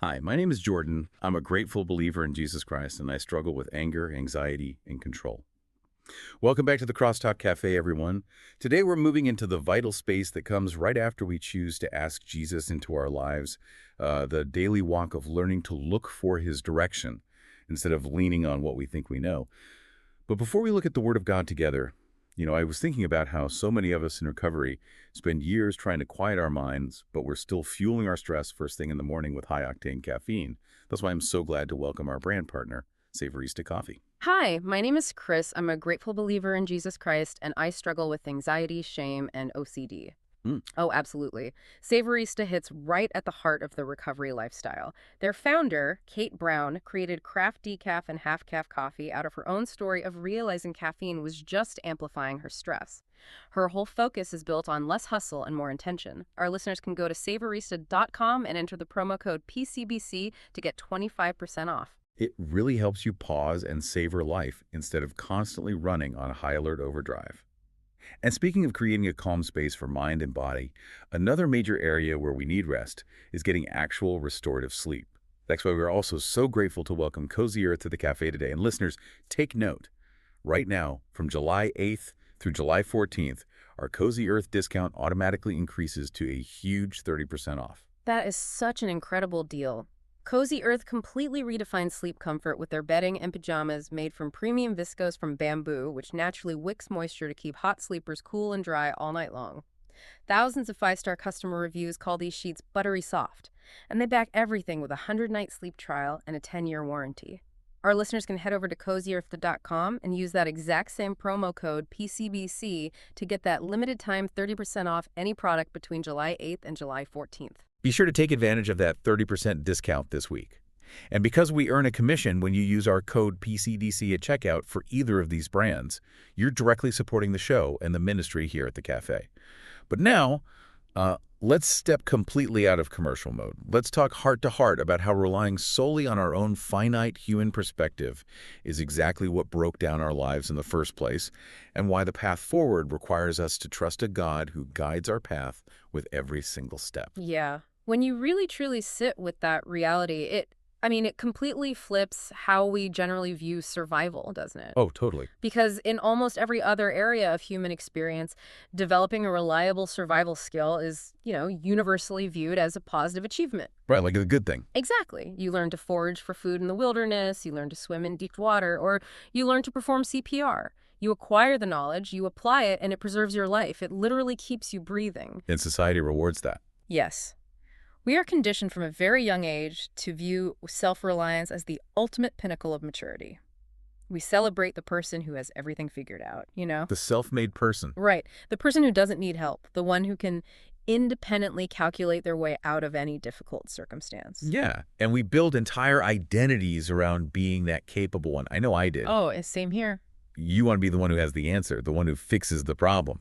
Hi, my name is Jordan. I'm a grateful believer in Jesus Christ, and I struggle with anger, anxiety, and control. Welcome back to the Crosstalk Cafe, everyone. Today we're moving into the vital space that comes right after we choose to ask Jesus into our lives, the daily walk of learning to look for his direction instead of leaning on what we think we know. But before we look at the Word of God together, I was thinking about how so many of us in recovery spend years trying to quiet our minds, but we're still fueling our stress first thing in the morning with high-octane caffeine. That's why I'm so glad to welcome our brand partner, Savorista Coffee. Hi, my name is Chris. I'm a grateful believer in Jesus Christ, and I struggle with anxiety, shame, and OCD. Mm. Oh, absolutely. Savorista hits right at the heart of the recovery lifestyle. Their founder, Kate Brown, created craft decaf and half-calf coffee out of her own story of realizing caffeine was just amplifying her stress. Her whole focus is built on less hustle and more intention. Our listeners can go to savorista.com and enter the promo code PCBC to get 25% off. It really helps you pause and savor life instead of constantly running on high alert overdrive. And speaking of creating a calm space for mind and body, another major area where we need rest is getting actual restorative sleep. That's why we're also so grateful to welcome Cozy Earth to the cafe today. And listeners, take note. Right now, from July 8th through July 14th, our Cozy Earth discount automatically increases to a huge 30% off. That is such an incredible deal. Cozy Earth completely redefines sleep comfort with their bedding and pajamas made from premium viscose from bamboo, which naturally wicks moisture to keep hot sleepers cool and dry all night long. Thousands of five-star customer reviews call these sheets buttery soft, and they back everything with a 100-night sleep trial and a 10-year warranty. Our listeners can head over to CozyEarth.com and use that exact same promo code PCBC to get that limited-time 30% off any product between July 8th and July 14th. Be sure to take advantage of that 30% discount this week. And because we earn a commission when you use our code PCDC at checkout for either of these brands, you're directly supporting the show and the ministry here at the cafe. But now, let's step completely out of commercial mode. Let's talk heart to heart about how relying solely on our own finite human perspective is exactly what broke down our lives in the first place, and why the path forward requires us to trust a God who guides our path with every single step. Yeah. When you really truly sit with that reality, it completely flips how we generally view survival, doesn't it? Oh, totally. Because in almost every other area of human experience, developing a reliable survival skill is, universally viewed as a positive achievement. Right, like a good thing. Exactly. You learn to forage for food in the wilderness, you learn to swim in deep water, or you learn to perform CPR. You acquire the knowledge, you apply it, and it preserves your life. It literally keeps you breathing. And society rewards that. Yes. We are conditioned from a very young age to view self-reliance as the ultimate pinnacle of maturity. We celebrate the person who has everything figured out, The self-made person. Right. The person who doesn't need help, the one who can independently calculate their way out of any difficult circumstance. Yeah, and we build entire identities around being that capable one. I know I did. Oh, same here. You want to be the one who has the answer, the one who fixes the problem.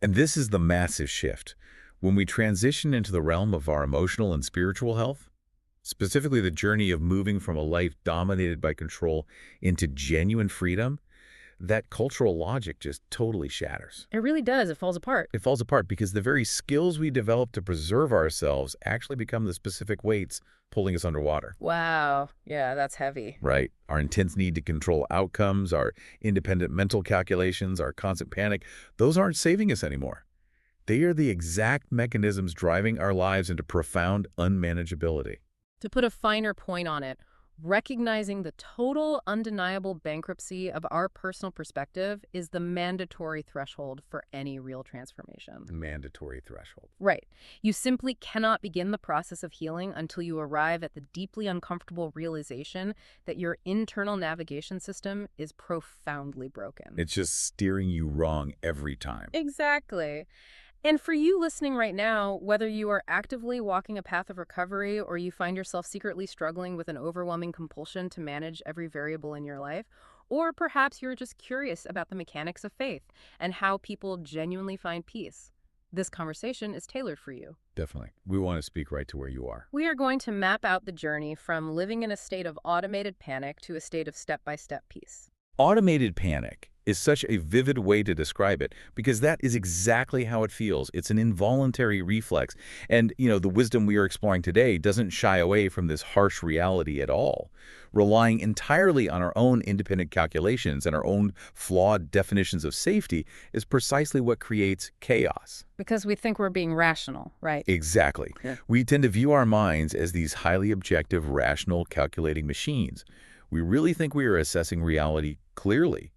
And this is the massive shift. When we transition into the realm of our emotional and spiritual health, specifically the journey of moving from a life dominated by control into genuine freedom, that cultural logic just totally shatters. It really does. It falls apart. It falls apart because the very skills we develop to preserve ourselves actually become the specific weights pulling us underwater. Wow. Yeah, that's heavy. Right. Our intense need to control outcomes, our independent mental calculations, our constant panic, those aren't saving us anymore. They are the exact mechanisms driving our lives into profound unmanageability. To put a finer point on it, recognizing the total undeniable bankruptcy of our personal perspective is the mandatory threshold for any real transformation. Mandatory threshold. Right. You simply cannot begin the process of healing until you arrive at the deeply uncomfortable realization that your internal navigation system is profoundly broken. It's just steering you wrong every time. Exactly. And for you listening right now, whether you are actively walking a path of recovery or you find yourself secretly struggling with an overwhelming compulsion to manage every variable in your life, or perhaps you're just curious about the mechanics of faith and how people genuinely find peace, this conversation is tailored for you. Definitely. We want to speak right to where you are. We are going to map out the journey from living in a state of automated panic to a state of step-by-step peace. Automated panic is such a vivid way to describe it because that is exactly how it feels. It's an involuntary reflex. And, the wisdom we are exploring today doesn't shy away from this harsh reality at all. Relying entirely on our own independent calculations and our own flawed definitions of safety is precisely what creates chaos. Because we think we're being rational, right? Exactly. Yeah. We tend to view our minds as these highly objective, rational, calculating machines. We really think we are assessing reality clearly.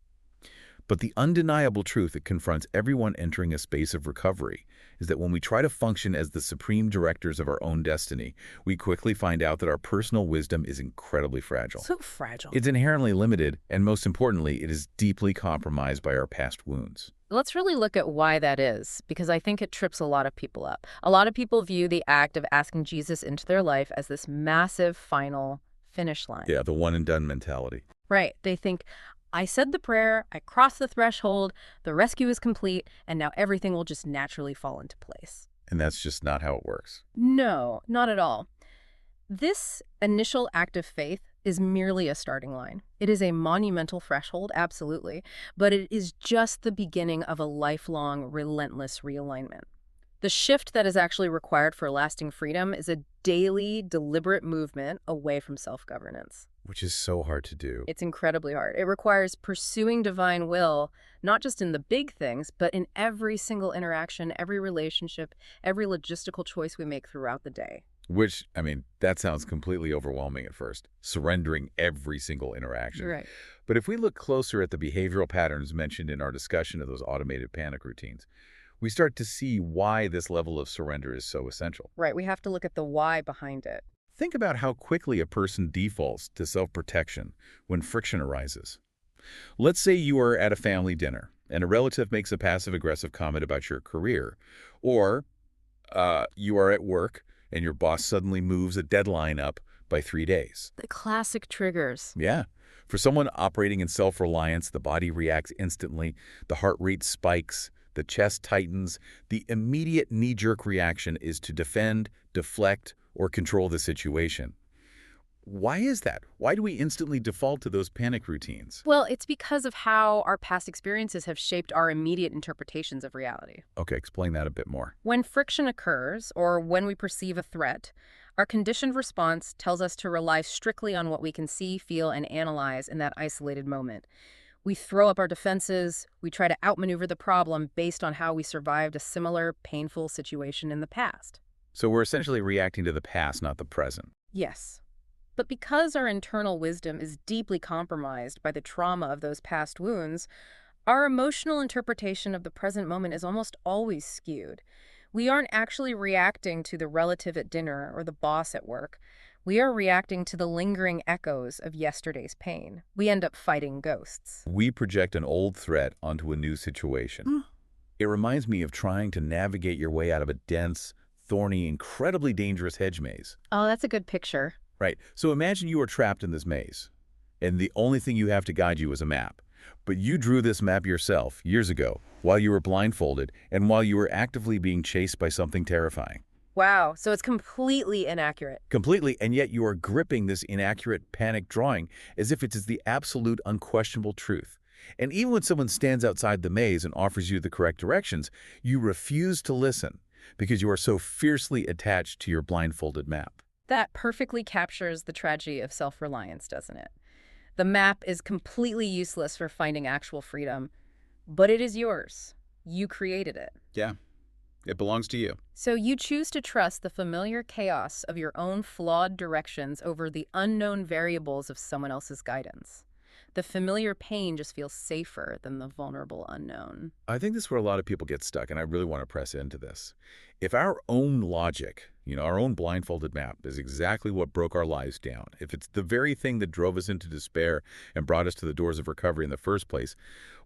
But the undeniable truth that confronts everyone entering a space of recovery is that when we try to function as the supreme directors of our own destiny, we quickly find out that our personal wisdom is incredibly fragile. So fragile. It's inherently limited, and most importantly, it is deeply compromised by our past wounds. Let's really look at why that is, because I think it trips a lot of people up. A lot of people view the act of asking Jesus into their life as this massive final finish line. Yeah, the one-and-done mentality. Right. They think, I said the prayer, I crossed the threshold, the rescue is complete, and now everything will just naturally fall into place. And that's just not how it works. No, not at all. This initial act of faith is merely a starting line. It is a monumental threshold, absolutely, but it is just the beginning of a lifelong, relentless realignment. The shift that is actually required for lasting freedom is a daily, deliberate movement away from self-governance. Which is so hard to do. It's incredibly hard. It requires pursuing divine will, not just in the big things, but in every single interaction, every relationship, every logistical choice we make throughout the day. Which, that sounds completely overwhelming at first, surrendering every single interaction. Right. But if we look closer at the behavioral patterns mentioned in our discussion of those automated panic routines, we start to see why this level of surrender is so essential. Right. We have to look at the why behind it. Think about how quickly a person defaults to self-protection when friction arises. Let's say you are at a family dinner and a relative makes a passive-aggressive comment about your career, or you are at work and your boss suddenly moves a deadline up by 3 days. The classic triggers. Yeah. For someone operating in self-reliance, the body reacts instantly, the heart rate spikes, the chest tightens. The immediate knee-jerk reaction is to defend, deflect, or control the situation. Why is that? Why do we instantly default to those panic routines? Well, it's because of how our past experiences have shaped our immediate interpretations of reality. Okay, explain that a bit more. When friction occurs, or when we perceive a threat, our conditioned response tells us to rely strictly on what we can see, feel, and analyze in that isolated moment. We throw up our defenses, we try to outmaneuver the problem based on how we survived a similar, painful situation in the past. So we're essentially reacting to the past, not the present. Yes. But because our internal wisdom is deeply compromised by the trauma of those past wounds, our emotional interpretation of the present moment is almost always skewed. We aren't actually reacting to the relative at dinner or the boss at work. We are reacting to the lingering echoes of yesterday's pain. We end up fighting ghosts. We project an old threat onto a new situation. It reminds me of trying to navigate your way out of a dense, thorny, incredibly dangerous hedge maze. Oh, that's a good picture. Right. So imagine you are trapped in this maze, and the only thing you have to guide you is a map. But you drew this map yourself years ago while you were blindfolded and while you were actively being chased by something terrifying. Wow, so it's completely inaccurate. Completely, and yet you are gripping this inaccurate panic drawing as if it is the absolute unquestionable truth. And even when someone stands outside the maze and offers you the correct directions, you refuse to listen because you are so fiercely attached to your blindfolded map. That perfectly captures the tragedy of self-reliance, doesn't it? The map is completely useless for finding actual freedom, but it is yours. You created it. Yeah, it belongs to you. So you choose to trust the familiar chaos of your own flawed directions over the unknown variables of someone else's guidance. The familiar pain just feels safer than the vulnerable unknown. I think this is where a lot of people get stuck, and I really want to press into this. If our own logic, our own blindfolded map is exactly what broke our lives down, if it's the very thing that drove us into despair and brought us to the doors of recovery in the first place,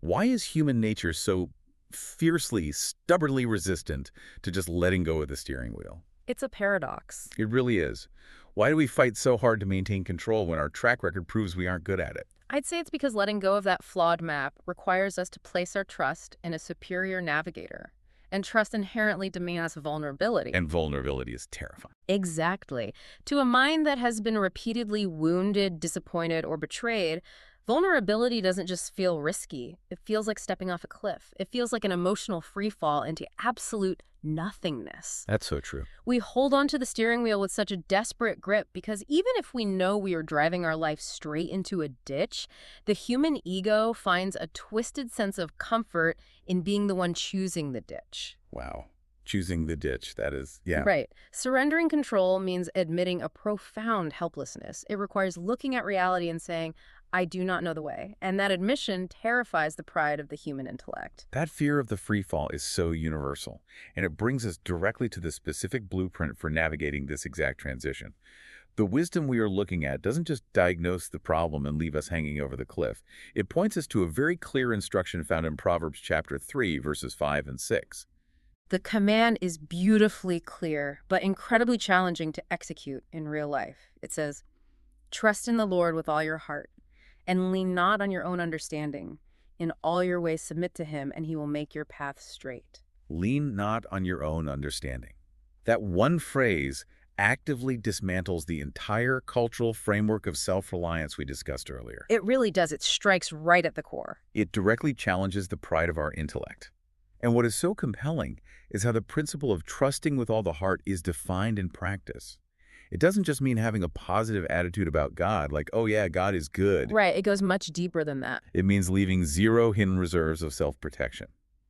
why is human nature so fiercely, stubbornly resistant to just letting go of the steering wheel? It's a paradox. It really is. Why do we fight so hard to maintain control when our track record proves we aren't good at it? I'd say it's because letting go of that flawed map requires us to place our trust in a superior navigator. And trust inherently demands vulnerability. And vulnerability is terrifying. Exactly. To a mind that has been repeatedly wounded, disappointed, or betrayed, Vulnerability doesn't just feel risky. It feels like stepping off a cliff. It feels like an emotional free fall into absolute nothingness. That's so true. We hold onto the steering wheel with such a desperate grip because even if we know we are driving our life straight into a ditch, the human ego finds a twisted sense of comfort in being the one choosing the ditch. Wow. Choosing the ditch, that is, yeah. Right. Surrendering control means admitting a profound helplessness. It requires looking at reality and saying, I do not know the way. And that admission terrifies the pride of the human intellect. That fear of the free fall is so universal, and it brings us directly to the specific blueprint for navigating this exact transition. The wisdom we are looking at doesn't just diagnose the problem and leave us hanging over the cliff. It points us to a very clear instruction found in Proverbs chapter 3, verses 5 and 6. The command is beautifully clear, but incredibly challenging to execute in real life. It says, trust in the Lord with all your heart, and lean not on your own understanding. In all your ways submit to him, and he will make your path straight. Lean not on your own understanding. That one phrase actively dismantles the entire cultural framework of self-reliance we discussed earlier. It really does. It strikes right at the core. It directly challenges the pride of our intellect. And what is so compelling is how the principle of trusting with all the heart is defined in practice. It doesn't just mean having a positive attitude about God, like, oh yeah, God is good. Right. It goes much deeper than that. It means leaving zero hidden reserves of self-protection.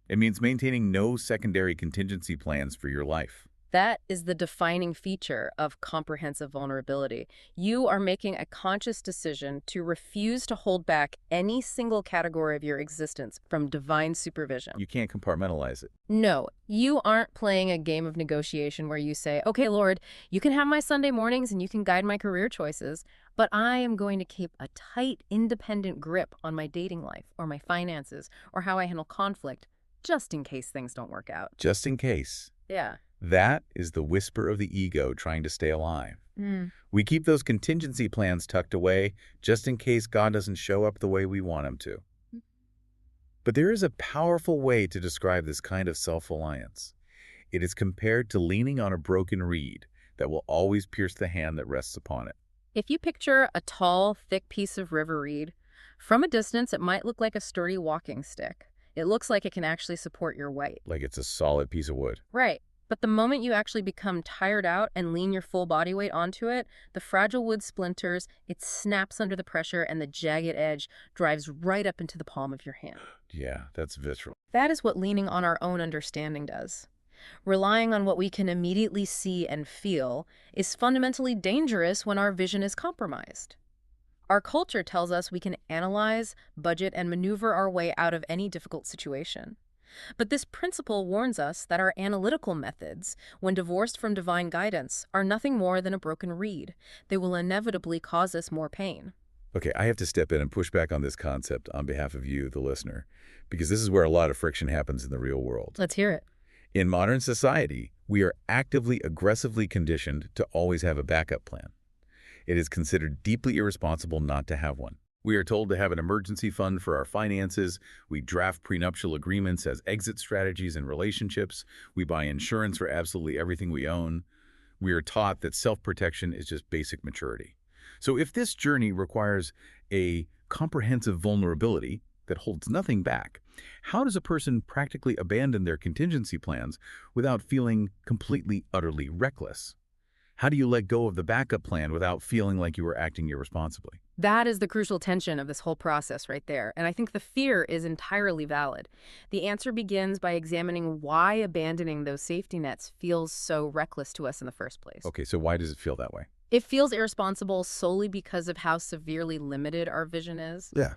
It means maintaining no secondary contingency plans for your life. That is the defining feature of comprehensive vulnerability. You are making a conscious decision to refuse to hold back any single category of your existence from divine supervision. You can't compartmentalize it. No, you aren't playing a game of negotiation where you say, okay, Lord, you can have my Sunday mornings and you can guide my career choices, but I am going to keep a tight, independent grip on my dating life or my finances or how I handle conflict, just in case things don't work out. Just in case. Yeah. That is the whisper of the ego trying to stay alive. We keep those contingency plans tucked away just in case God doesn't show up the way we want him to. But there is a powerful way to describe this kind of self-reliance. It is compared to leaning on a broken reed that will always pierce the hand that rests upon it. If you picture a tall, thick piece of river reed, from a distance it might look like a sturdy walking stick. It looks like it can actually support your weight. Like it's a solid piece of wood. Right. But the moment you actually become tired out and lean your full body weight onto it, the fragile wood splinters, it snaps under the pressure, and the jagged edge drives right up into the palm of your hand. Yeah, that's visceral. That is what leaning on our own understanding does. Relying on what we can immediately see and feel is fundamentally dangerous when our vision is compromised. Our culture tells us we can analyze, budget, and maneuver our way out of any difficult situation. But this principle warns us that our analytical methods, when divorced from divine guidance, are nothing more than a broken reed. They will inevitably cause us more pain. Okay, I have to step in and push back on this concept on behalf of you, the listener, because this is where a lot of friction happens in the real world. Let's hear it. In modern society, we are actively, aggressively conditioned to always have a backup plan. It is considered deeply irresponsible not to have one. We are told to have an emergency fund for our finances. We draft prenuptial agreements as exit strategies in relationships. We buy insurance for absolutely everything we own. We are taught that self-protection is just basic maturity. So if this journey requires a comprehensive vulnerability that holds nothing back, how does a person practically abandon their contingency plans without feeling completely, utterly reckless? How do you let go of the backup plan without feeling like you were acting irresponsibly? That is the crucial tension of this whole process right there. And I think the fear is entirely valid. The answer begins by examining why abandoning those safety nets feels so reckless to us in the first place. Okay, so why does it feel that way? It feels irresponsible solely because of how severely limited our vision is. Yeah.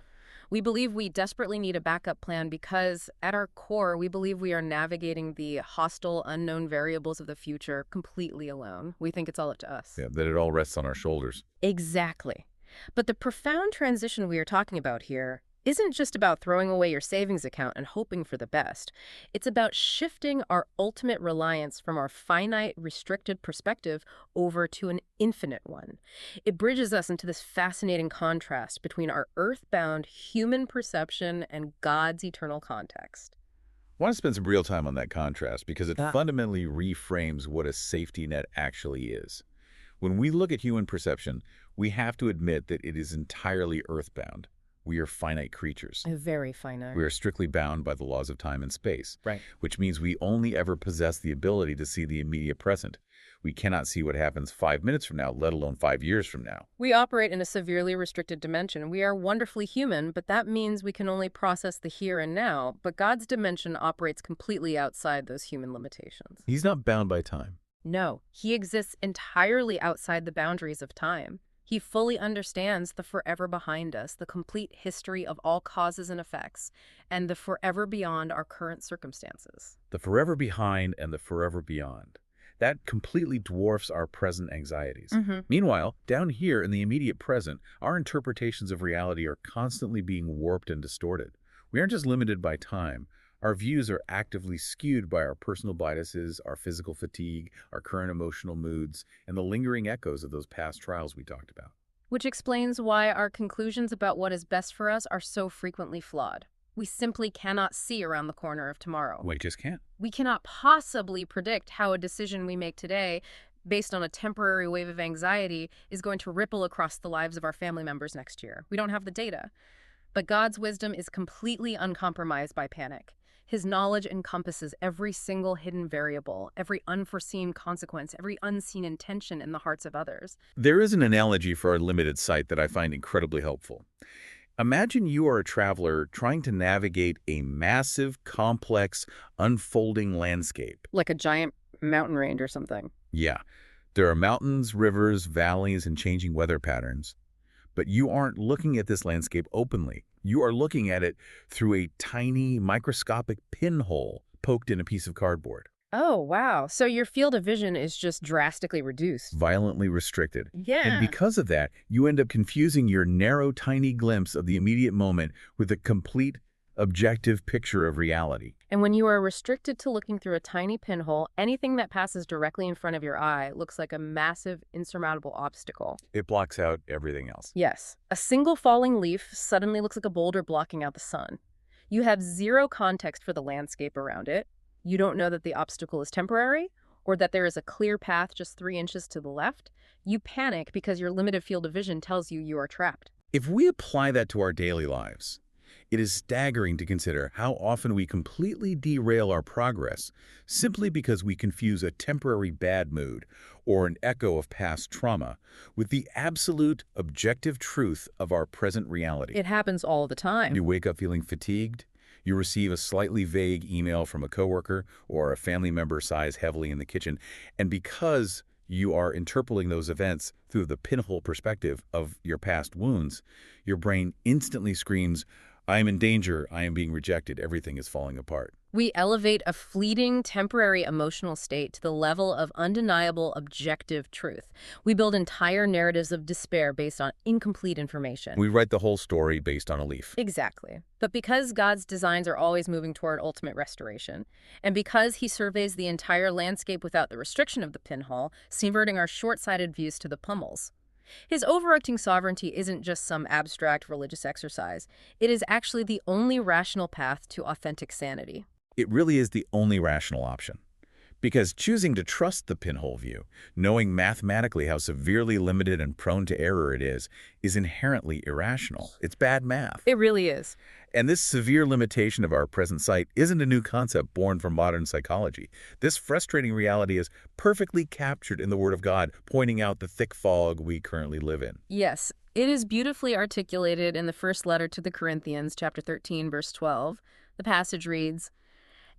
We believe we desperately need a backup plan because, at our core, we believe we are navigating the hostile, unknown variables of the future completely alone. We think it's all up to us. Yeah, that it all rests on our shoulders. Exactly. But the profound transition we are talking about here isn't just about throwing away your savings account and hoping for the best. It's about shifting our ultimate reliance from our finite, restricted perspective over to an infinite one. It bridges us into this fascinating contrast between our earthbound human perception and God's eternal context. I want to spend some real time on that contrast because it fundamentally reframes what a safety net actually is. When we look at human perception, we have to admit that it is entirely earthbound. We are finite creatures. Very finite. We are strictly bound by the laws of time and space, Right. which means we only ever possess the ability to see the immediate present. We cannot see what happens 5 minutes from now, let alone 5 years from now. We operate in a severely restricted dimension. We are wonderfully human, but that means we can only process the here and now. But God's dimension operates completely outside those human limitations. He's not bound by time. No, he exists entirely outside the boundaries of time. He fully understands the forever behind us, the complete history of all causes and effects, and the forever beyond our current circumstances. The forever behind and the forever beyond. That completely dwarfs our present anxieties. Meanwhile, down here in the immediate present, our interpretations of reality are constantly being warped and distorted. We aren't just limited by time. Our views are actively skewed by our personal biases, our physical fatigue, our current emotional moods, and the lingering echoes of those past trials we talked about. Which explains why our conclusions about what is best for us are so frequently flawed. We simply cannot see around the corner of tomorrow. We just can't. We cannot possibly predict how a decision we make today, based on a temporary wave of anxiety, is going to ripple across the lives of our family members next year. We don't have the data. But God's wisdom is completely uncompromised by panic. His knowledge encompasses every single hidden variable, every unforeseen consequence, every unseen intention in the hearts of others. There is an analogy for our limited sight that I find incredibly helpful. Imagine you are a traveler trying to navigate a massive, complex, unfolding landscape. Like a giant mountain range or something. Yeah, there are mountains, rivers, valleys, and changing weather patterns. But you aren't looking at this landscape openly. You are looking at it through a tiny, microscopic pinhole poked in a piece of cardboard. Oh, wow. So your field of vision is just drastically reduced. Violently restricted. Yeah. And because of that, you end up confusing your narrow, tiny glimpse of the immediate moment with a complete, objective picture of reality. And when you are restricted to looking through a tiny pinhole, anything that passes directly in front of your eye looks like a massive, insurmountable obstacle. It blocks out everything else. Yes. A single falling leaf suddenly looks like a boulder blocking out the sun. You have zero context for the landscape around it. You don't know that the obstacle is temporary or that there is a clear path just 3 inches to the left. You panic because your limited field of vision tells you you are trapped. If we apply that to our daily lives, it is staggering to consider how often we completely derail our progress simply because we confuse a temporary bad mood or an echo of past trauma with the absolute objective truth of our present reality. It happens all the time. You wake up feeling fatigued. You receive a slightly vague email from a coworker or a family member sighs heavily in the kitchen. And because you are interpreting those events through the pinhole perspective of your past wounds, your brain instantly screams, I am in danger, I am being rejected, everything is falling apart. We elevate a fleeting, temporary emotional state to the level of undeniable, objective truth. We build entire narratives of despair based on incomplete information. We write the whole story based on a leaf. Exactly. But because God's designs are always moving toward ultimate restoration, and because he surveys the entire landscape without the restriction of the pinhole, subverting our short-sighted views to the pummels, his overarching sovereignty isn't just some abstract religious exercise. It is actually the only rational path to authentic sanity. It really is the only rational option. Because choosing to trust the pinhole view, knowing mathematically how severely limited and prone to error it is inherently irrational. It's bad math. It really is. And this severe limitation of our present sight isn't a new concept born from modern psychology. This frustrating reality is perfectly captured in the Word of God, pointing out the thick fog we currently live in. Yes, it is beautifully articulated in the first letter to the Corinthians, chapter 13, verse 12. The passage reads,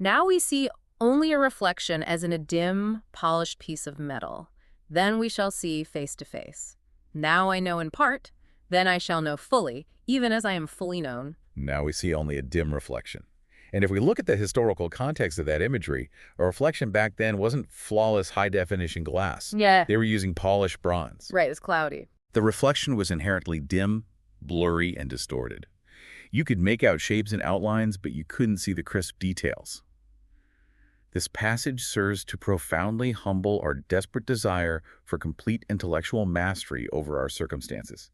Now we see only a reflection as in a dim, polished piece of metal. Then we shall see face to face. Now I know in part, then I shall know fully, even as I am fully known. Now we see only a dim reflection. And if we look at the historical context of that imagery, a reflection back then wasn't flawless high-definition glass. Yeah. They were using polished bronze. Right, it's cloudy. The reflection was inherently dim, blurry, and distorted. You could make out shapes and outlines, but you couldn't see the crisp details. This passage serves to profoundly humble our desperate desire for complete intellectual mastery over our circumstances.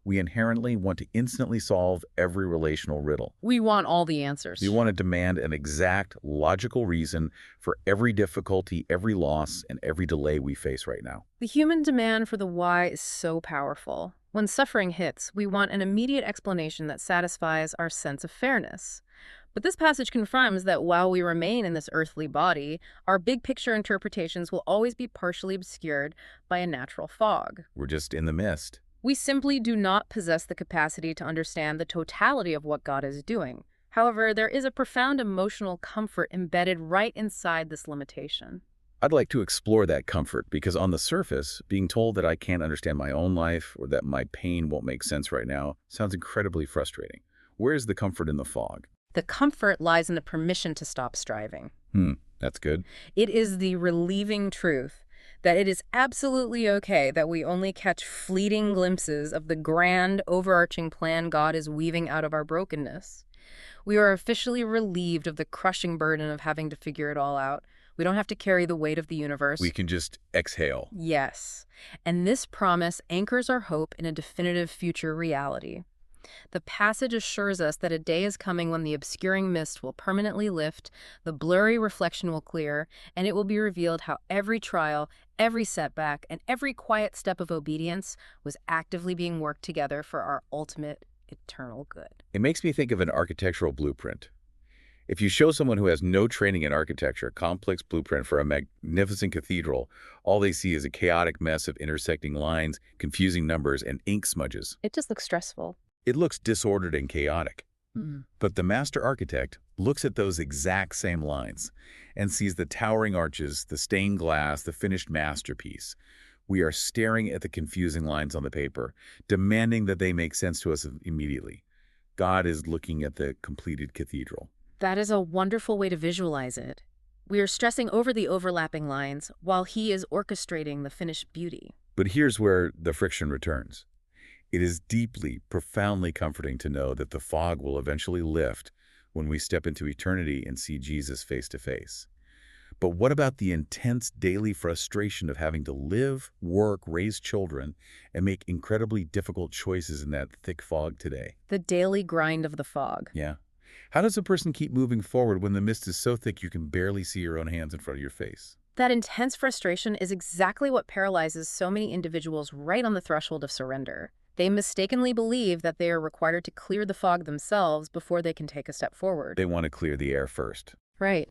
We inherently want to instantly solve every relational riddle. We want all the answers. We want to demand an exact, logical reason for every difficulty, every loss, and every delay we face right now. The human demand for the why is so powerful. When suffering hits, we want an immediate explanation that satisfies our sense of fairness. But this passage confirms that while we remain in this earthly body, our big picture interpretations will always be partially obscured by a natural fog. We're just in the mist. We simply do not possess the capacity to understand the totality of what God is doing. However, there is a profound emotional comfort embedded right inside this limitation. I'd like to explore that comfort because on the surface, being told that I can't understand my own life or that my pain won't make sense right now sounds incredibly frustrating. Where's the comfort in the fog? The comfort lies in the permission to stop striving. That's good. It is the relieving truth that it is absolutely okay that we only catch fleeting glimpses of the grand, overarching plan God is weaving out of our brokenness. We are officially relieved of the crushing burden of having to figure it all out. We don't have to carry the weight of the universe. We can just exhale. Yes. And this promise anchors our hope in a definitive future reality. The passage assures us that a day is coming when the obscuring mist will permanently lift, the blurry reflection will clear, and it will be revealed how every trial, every setback, and every quiet step of obedience was actively being worked together for our ultimate eternal good. It makes me think of an architectural blueprint. If you show someone who has no training in architecture a complex blueprint for a magnificent cathedral, all they see is a chaotic mess of intersecting lines, confusing numbers, and ink smudges. It just looks stressful. It looks disordered and chaotic. But the master architect looks at those exact same lines and sees the towering arches, the stained glass, the finished masterpiece. We are staring at the confusing lines on the paper, demanding that they make sense to us immediately. God is looking at the completed cathedral. That is a wonderful way to visualize it. We are stressing over the overlapping lines while he is orchestrating the finished beauty. But here's where the friction returns. It is deeply, profoundly comforting to know that the fog will eventually lift when we step into eternity and see Jesus face to face. But what about the intense daily frustration of having to live, work, raise children, and make incredibly difficult choices in that thick fog today? The daily grind of the fog. Yeah. How does a person keep moving forward when the mist is so thick you can barely see your own hands in front of your face? That intense frustration is exactly what paralyzes so many individuals right on the threshold of surrender. They mistakenly believe that they are required to clear the fog themselves before they can take a step forward. They want to clear the air first. Right.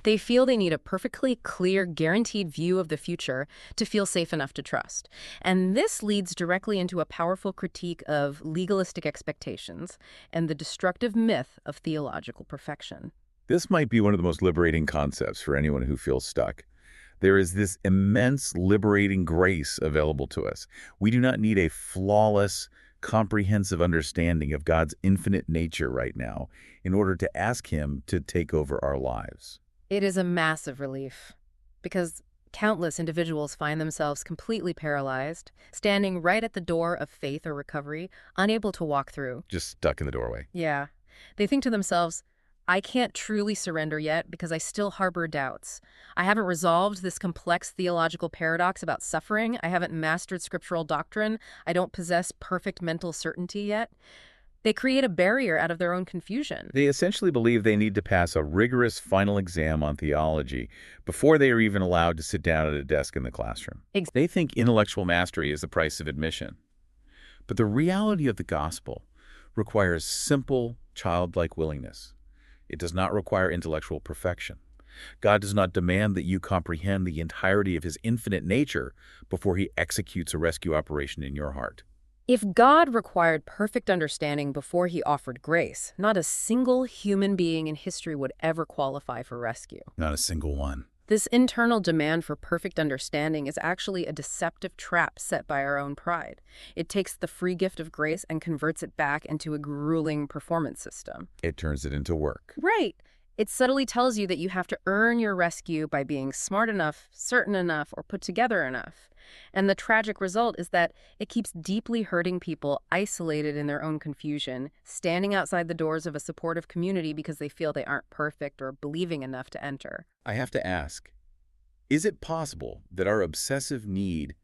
They feel they need a perfectly clear, guaranteed view of the future to feel safe enough to trust. And this leads directly into a powerful critique of legalistic expectations and the destructive myth of theological perfection. This might be one of the most liberating concepts for anyone who feels stuck. There is this immense liberating grace available to us. We do not need a flawless, comprehensive understanding of God's infinite nature right now in order to ask Him to take over our lives. It is a massive relief because countless individuals find themselves completely paralyzed, standing right at the door of faith or recovery, unable to walk through. Just stuck in the doorway. Yeah. They think to themselves, I can't truly surrender yet because I still harbor doubts. I haven't resolved this complex theological paradox about suffering. I haven't mastered scriptural doctrine. I don't possess perfect mental certainty yet. They create a barrier out of their own confusion. They essentially believe they need to pass a rigorous final exam on theology before they are even allowed to sit down at a desk in the classroom. They think intellectual mastery is the price of admission. But the reality of the gospel requires simple, childlike willingness. It does not require intellectual perfection. God does not demand that you comprehend the entirety of His infinite nature before He executes a rescue operation in your heart. If God required perfect understanding before He offered grace, not a single human being in history would ever qualify for rescue. Not a single one. This internal demand for perfect understanding is actually a deceptive trap set by our own pride. It takes the free gift of grace and converts it back into a grueling performance system. It turns it into work. Right. It subtly tells you that you have to earn your rescue by being smart enough, certain enough, or put together enough. And the tragic result is that it keeps deeply hurting people isolated in their own confusion, standing outside the doors of a supportive community because they feel they aren't perfect or believing enough to enter. I have to ask, is it possible that our obsessive need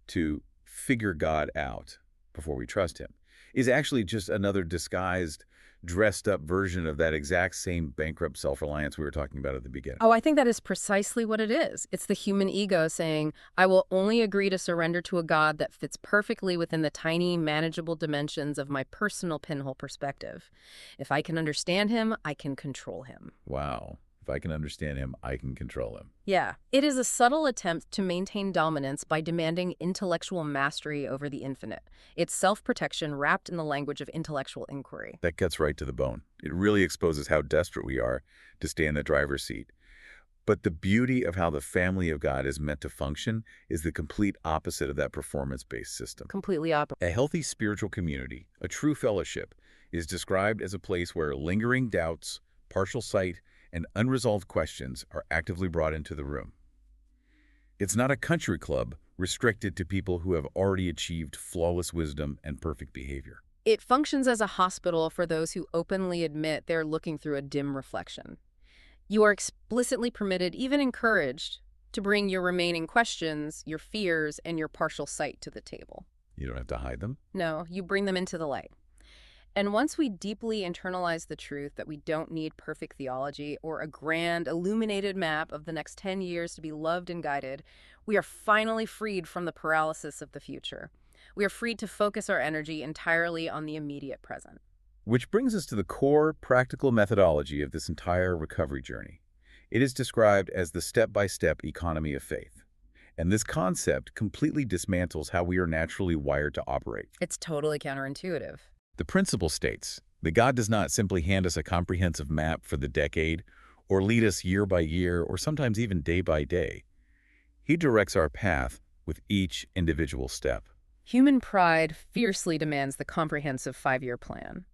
to figure God out before we trust Him is actually just another disguised, dressed up version of that exact same bankrupt self-reliance we were talking about at the beginning. Oh, I think that is precisely what it is. It's the human ego saying, I will only agree to surrender to a God that fits perfectly within the tiny, manageable dimensions of my personal pinhole perspective. If I can understand him, I can control him. Wow. If I can understand him, I can control him. Yeah, it is a subtle attempt to maintain dominance by demanding intellectual mastery over the infinite. It's self-protection wrapped in the language of intellectual inquiry. That cuts right to the bone. It really exposes how desperate we are to stay in the driver's seat. But the beauty of how the family of God is meant to function is the complete opposite of that performance-based system. Completely opposite. A healthy spiritual community, a true fellowship, is described as a place where lingering doubts, partial sight, and unresolved questions are actively brought into the room. It's not a country club restricted to people who have already achieved flawless wisdom and perfect behavior. It functions as a hospital for those who openly admit they're looking through a dim reflection. You are explicitly permitted, even encouraged, to bring your remaining questions, your fears, and your partial sight to the table. You don't have to hide them. No, you bring them into the light. And once we deeply internalize the truth that we don't need perfect theology or a grand, illuminated map of the next 10 years to be loved and guided, we are finally freed from the paralysis of the future. We are freed to focus our energy entirely on the immediate present. Which brings us to the core practical methodology of this entire recovery journey. It is described as the step-by-step economy of faith. And this concept completely dismantles how we are naturally wired to operate. It's totally counterintuitive. The principle states that God does not simply hand us a comprehensive map for the decade or lead us year by year or sometimes even day by day. He directs our path with each individual step. Human pride fiercely demands the comprehensive 5-year plan.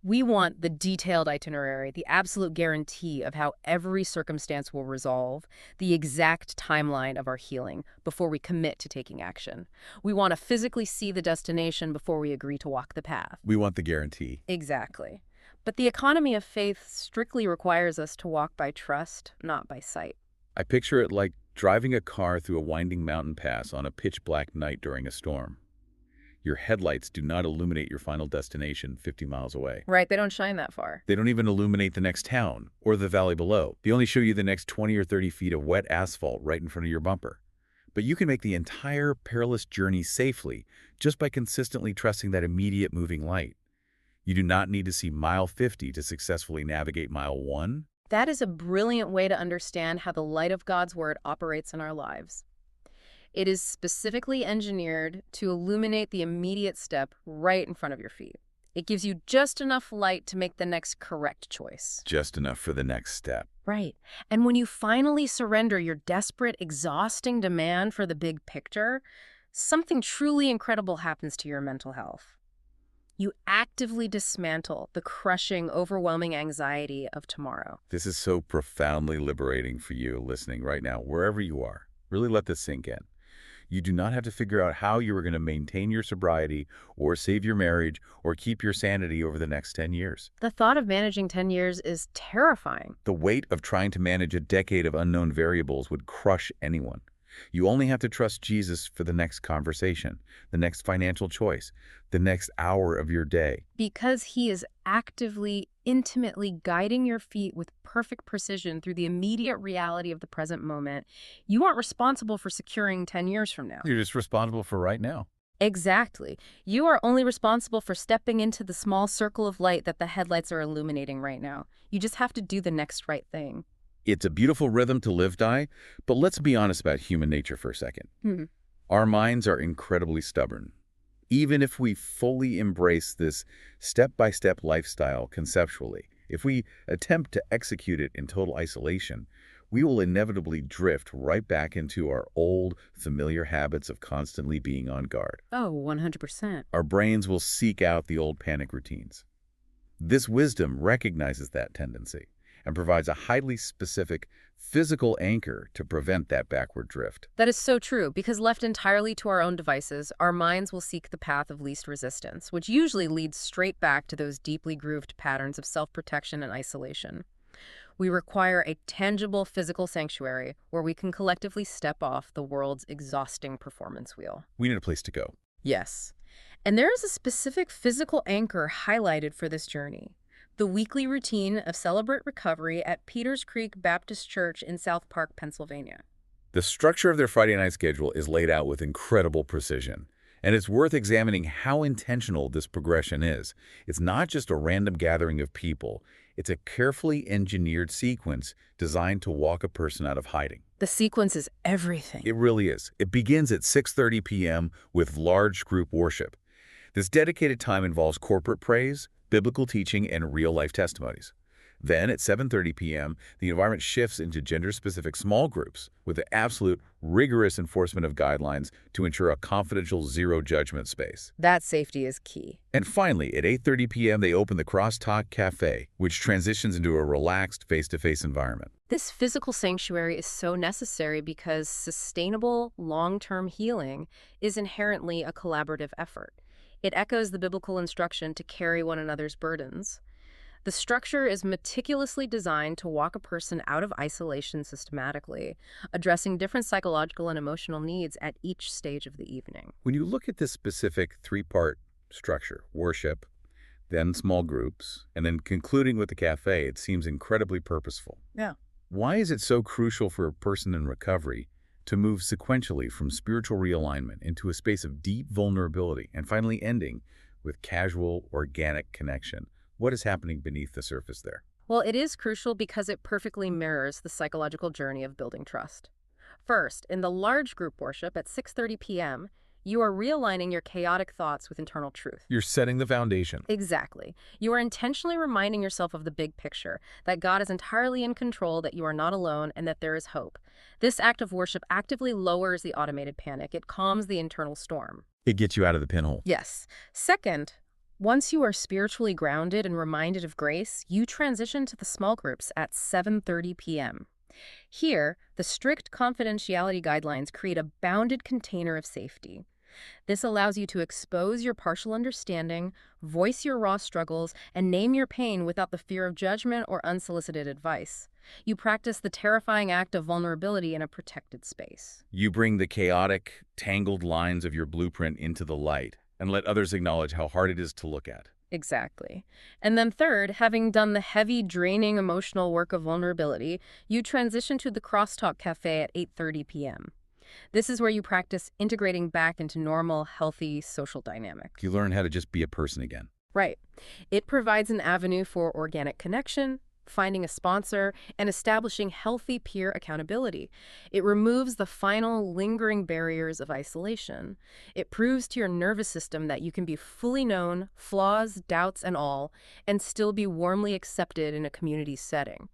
We want the detailed itinerary, the absolute guarantee of how every circumstance will resolve, the exact timeline of our healing before we commit to taking action. We want to physically see the destination before we agree to walk the path. We want the guarantee. Exactly. But the economy of faith strictly requires us to walk by trust, not by sight. I picture it like driving a car through a winding mountain pass on a pitch-black night during a storm. Your headlights do not illuminate your final destination 50 miles away. Right, they don't shine that far. They don't even illuminate the next town or the valley below. They only show you the next 20 or 30 feet of wet asphalt right in front of your bumper. But you can make the entire perilous journey safely just by consistently trusting that immediate moving light. You do not need to see mile 50 to successfully navigate mile 1. That is a brilliant way to understand how the light of God's Word operates in our lives. It is specifically engineered to illuminate the immediate step right in front of your feet. It gives you just enough light to make the next correct choice. Just enough for the next step. Right. And when you finally surrender your desperate, exhausting demand for the big picture, something truly incredible happens to your mental health. You actively dismantle the crushing, overwhelming anxiety of tomorrow. This is so profoundly liberating for you listening right now, wherever you are. Really let this sink in. You do not have to figure out how you are going to maintain your sobriety or save your marriage or keep your sanity over the next 10 years. The thought of managing 10 years is terrifying. The weight of trying to manage a decade of unknown variables would crush anyone. You only have to trust Jesus for the next conversation, the next financial choice, the next hour of your day. Because he is actively, intimately guiding your feet with perfect precision through the immediate reality of the present moment, you aren't responsible for securing 10 years from now. You're just responsible for right now. Exactly. You are only responsible for stepping into the small circle of light that the headlights are illuminating right now. You just have to do the next right thing. It's a beautiful rhythm to live by, but let's be honest about human nature for a second. Our minds are incredibly stubborn. Even if we fully embrace this step-by-step lifestyle conceptually, if we attempt to execute it in total isolation, we will inevitably drift right back into our old, familiar habits of constantly being on guard. Oh, 100%. Our brains will seek out the old panic routines. This wisdom recognizes that tendency and provides a highly specific physical anchor to prevent that backward drift. That is so true, because left entirely to our own devices, our minds will seek the path of least resistance, which usually leads straight back to those deeply grooved patterns of self-protection and isolation. We require a tangible physical sanctuary where we can collectively step off the world's exhausting performance wheel. We need a place to go. Yes. And there is a specific physical anchor highlighted for this journey. The weekly routine of Celebrate Recovery at Peters Creek Baptist Church in South Park, Pennsylvania. The structure of their Friday night schedule is laid out with incredible precision, and it's worth examining how intentional this progression is. It's not just a random gathering of people. It's a carefully engineered sequence designed to walk a person out of hiding. The sequence is everything. It really is. It begins at 6:30 p.m. with large group worship. This dedicated time involves corporate praise, biblical teaching, and real-life testimonies. Then, at 7:30 p.m., the environment shifts into gender-specific small groups with the absolute rigorous enforcement of guidelines to ensure a confidential zero-judgment space. That safety is key. And finally, at 8:30 p.m., they open the Crosstalk Cafe, which transitions into a relaxed face-to-face environment. This physical sanctuary is so necessary because sustainable, long-term healing is inherently a collaborative effort. It echoes the biblical instruction to carry one another's burdens. The structure is meticulously designed to walk a person out of isolation systematically, addressing different psychological and emotional needs at each stage of the evening. When you look at this specific three-part structure, worship, then small groups, and then concluding with the cafe, it seems incredibly purposeful. Yeah. Why is it so crucial for a person in recovery to move sequentially from spiritual realignment into a space of deep vulnerability and finally ending with casual, organic connection? What is happening beneath the surface there? Well, it is crucial because it perfectly mirrors the psychological journey of building trust. First, in the large group worship at 6:30 p.m., you are realigning your chaotic thoughts with internal truth. You're setting the foundation. Exactly. You are intentionally reminding yourself of the big picture, that God is entirely in control, that you are not alone, and that there is hope. This act of worship actively lowers the automated panic. It calms the internal storm. It gets you out of the pinhole. Yes. Second, once you are spiritually grounded and reminded of grace, you transition to the small groups at 7:30 p.m. Here, the strict confidentiality guidelines create a bounded container of safety. This allows you to expose your partial understanding, voice your raw struggles, and name your pain without the fear of judgment or unsolicited advice. You practice the terrifying act of vulnerability in a protected space. You bring the chaotic, tangled lines of your blueprint into the light and let others acknowledge how hard it is to look at. Exactly. And then third, having done the heavy, draining emotional work of vulnerability, you transition to the Crosstalk Cafe at 8:30 p.m. This is where you practice integrating back into normal, healthy social dynamics. You learn how to just be a person again. Right. It provides an avenue for organic connection, finding a sponsor, and establishing healthy peer accountability. It removes the final lingering barriers of isolation. It proves to your nervous system that you can be fully known, flaws, doubts, and all, and still be warmly accepted in a community setting.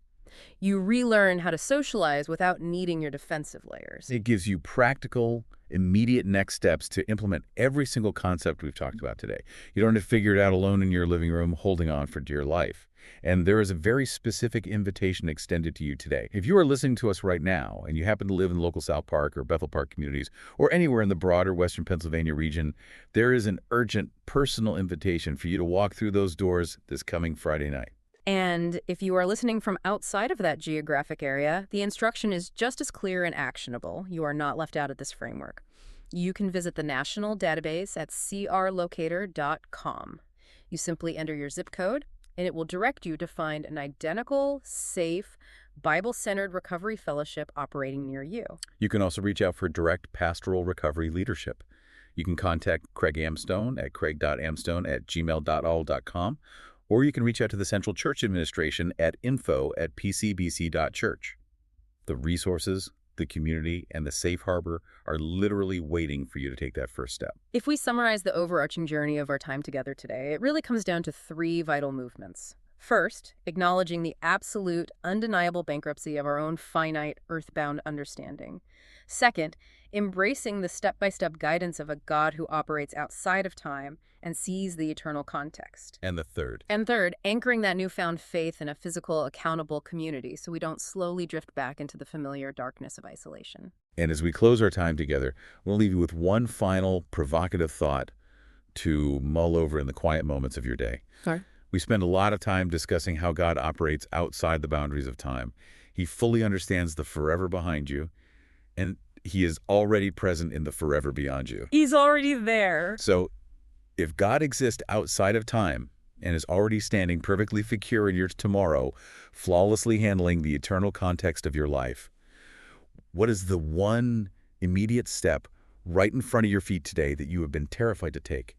You relearn how to socialize without needing your defensive layers. It gives you practical, immediate next steps to implement every single concept we've talked about today. You don't have to figure it out alone in your living room, holding on for dear life. And there is a very specific invitation extended to you today. If you are listening to us right now and you happen to live in the local South Park or Bethel Park communities or anywhere in the broader Western Pennsylvania region, there is an urgent personal invitation for you to walk through those doors this coming Friday night. And if you are listening from outside of that geographic area, the instruction is just as clear and actionable. You are not left out of this framework. You can visit the national database at crlocator.com. You simply enter your zip code, and it will direct you to find an identical, safe, Bible-centered recovery fellowship operating near you. You can also reach out for direct pastoral recovery leadership. You can contact Craig Amstone at craig.amstone@gmail.all.com, or you can reach out to the Central Church Administration at info@pcbc.church. The resources, the community, and the safe harbor are literally waiting for you to take that first step. If we summarize the overarching journey of our time together today, it really comes down to three vital movements. First, acknowledging the absolute, undeniable bankruptcy of our own finite, earthbound understanding. Second, embracing the step-by-step guidance of a God who operates outside of time and sees the eternal context. And the third. And third, anchoring that newfound faith in a physical, accountable community so we don't slowly drift back into the familiar darkness of isolation. And as we close our time together, we'll leave you with one final provocative thought to mull over in the quiet moments of your day. Sorry. We spend a lot of time discussing how God operates outside the boundaries of time. He fully understands the forever behind you, and he is already present in the forever beyond you. He's already there. So If God exists outside of time and is already standing perfectly secure in your tomorrow, flawlessly handling the eternal context of your life, what is the one immediate step right in front of your feet today that you have been terrified to take,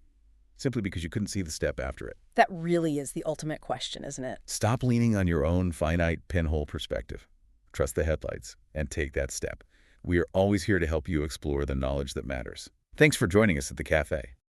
simply because you couldn't see the step after it? That really is the ultimate question, isn't it? Stop leaning on your own finite pinhole perspective. Trust the headlights and take that step. We are always here to help you explore the knowledge that matters. Thanks for joining us at the cafe.